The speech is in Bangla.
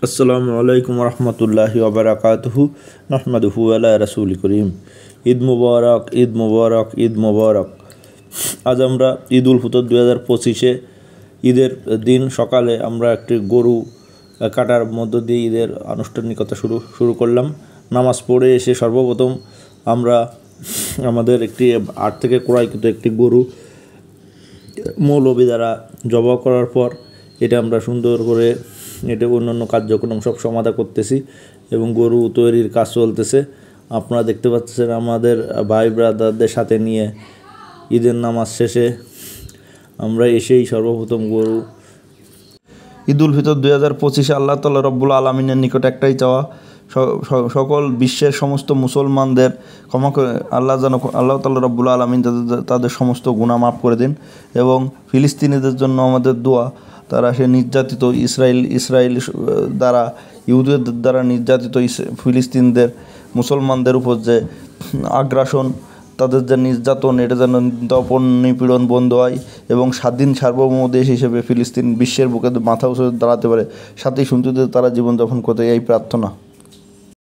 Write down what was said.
আসসালামু আলাইকুম রহমতুল্লাহি ওবারাকাতুহু নাহমাদুহু আলা রাসূল করিম। ঈদ মুবারক, ঈদ মুবারক, ঈদ মুবারক। আজ আমরা ঈদ উল ফিতর 2025-এ ঈদের দিন সকালে আমরা একটি গরু কাটার মধ্য দিয়ে ঈদের আনুষ্ঠানিকতা শুরু করলাম। নামাজ পড়ে এসে সর্বপ্রথম আমরা আমাদের একটি আট থেকে ক্রয়কৃত একটি গরু মৌলবি দ্বারা জবাই করার পর এটা আমরা সুন্দর করে এটা অন্যান্য কার্যক্রম সব সমাধা করতেছি এবং গরু তৈরির কাজ চলতেছে। আপনারা দেখতে পাচ্ছেন আমাদের ভাই ব্রাদারদের সাথে নিয়ে ঈদের নামাজ শেষে আমরা এসেই সর্বপ্রথম গরু। ঈদ উল ফিতর 2025-এ আল্লাহ তাআলা রব্বুল আলামিনের নিকট একটাই চাওয়া, সকল বিশ্বের সমস্ত মুসলমানদের ক্ষমা করে আল্লাহ তাআলা রব্বুল আলামিন তাদের সমস্ত গুনাহ মাফ করে দিন। এবং ফিলিস্তিনিদের জন্য আমাদের দোয়া, তারা সে নির্যাতিত ইসরায়েল দ্বারা ইহুদিদের দ্বারা নির্যাতিত ফিলিস্তিনদের মুসলমানদের উপর যে আগ্রাসন, তাদের যে নির্যাতন, এটা যেন দপন নিপীড়ন বন্ধ হয় এবং স্বাধীন সার্বভৌম দেশ হিসেবে ফিলিস্তিন বিশ্বের বুকে মাথা উঁচু দাঁড়াতে পারে, সাথেই সুন্দর তারা জীবনযাপন করতে, এই প্রার্থনা।